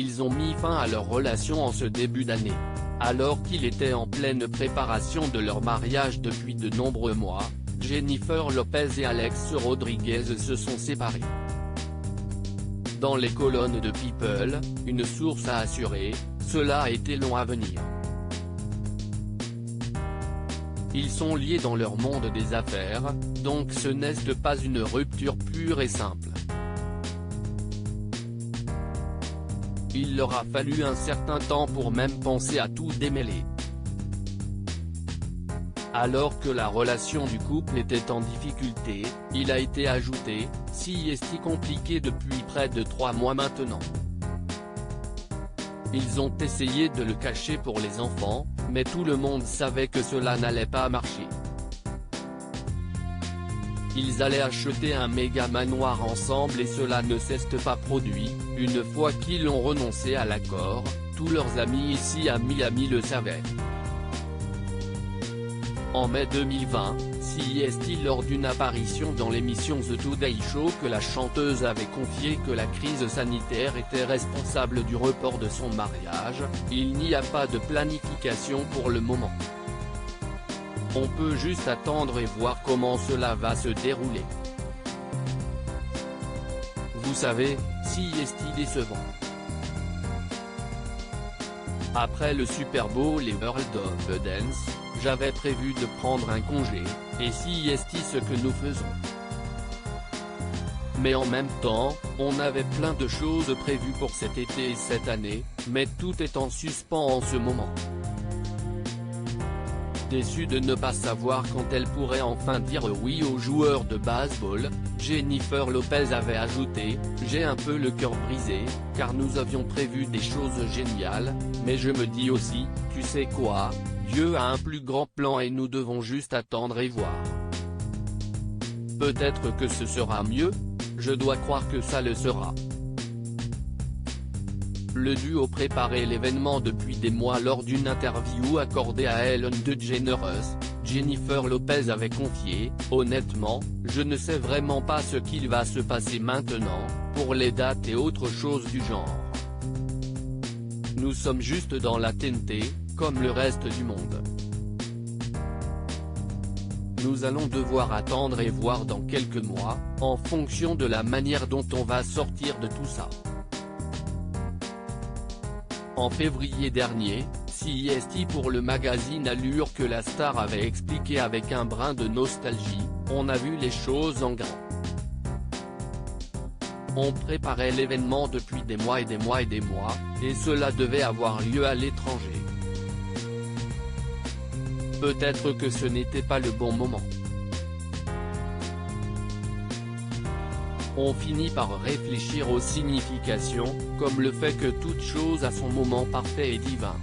ils ont mis fin à leur relation en ce début d'année. Alors qu'ils étaient en pleine préparation de leur mariage depuis de nombreux mois, Jennifer Lopez et Alex Rodriguez se sont séparés. Dans les colonnes de People, une source a assuré, cela a été long à venir. Ils sont liés dans leur monde des affaires, donc ce n'est pas une rupture pure et simple. Il leur a fallu un certain temps pour même penser à tout démêler. Alors que la relation du couple était en difficulté, il a été ajouté, c'est compliqué depuis près de 3 mois maintenant. Ils ont essayé de le cacher pour les enfants, mais tout le monde savait que cela n'allait pas marcher. Ils allaient acheter un méga manoir ensemble et cela ne s'est pas produit. Une fois qu'ils ont renoncé à l'accord, tous leurs amis ici à Miami le savaient. En mai 2020, c'est lors d'une apparition dans l'émission The Today Show que la chanteuse avait confié que la crise sanitaire était responsable du report de son mariage. Il n'y a pas de planification pour le moment. On peut juste attendre et voir comment cela va se dérouler. Vous savez, c'est décevant. Après le Super Bowl et World of Dance, j'avais prévu de prendre un congé, et c'est ce que nous faisons. Mais en même temps, on avait plein de choses prévues pour cet été et cette année, mais tout est en suspens en ce moment. Déçue de ne pas savoir quand elle pourrait enfin dire oui aux joueurs de baseball, Jennifer Lopez avait ajouté « J'ai un peu le cœur brisé, car nous avions prévu des choses géniales, mais je me dis aussi, tu sais quoi, Dieu a un plus grand plan et nous devons juste attendre et voir. Peut-être que ce sera mieux, je dois croire que ça le sera. » Le duo préparait l'événement depuis des mois. Lors d'une interview accordée à Ellen DeGeneres, Jennifer Lopez avait confié « Honnêtement, je ne sais vraiment pas ce qu'il va se passer maintenant, pour les dates et autres choses du genre. Nous sommes juste dans la TNT, comme le reste du monde. Nous allons devoir attendre et voir dans quelques mois, en fonction de la manière dont on va sortir de tout ça. » En février dernier, c'est pour le magazine Allure que la star avait expliqué avec un brin de nostalgie, « On a vu les choses en grand. On préparait l'événement depuis des mois et des mois et des mois, et cela devait avoir lieu à l'étranger. Peut-être que ce n'était pas le bon moment. On finit par réfléchir aux significations, comme le fait que toute chose a son moment parfait et divin.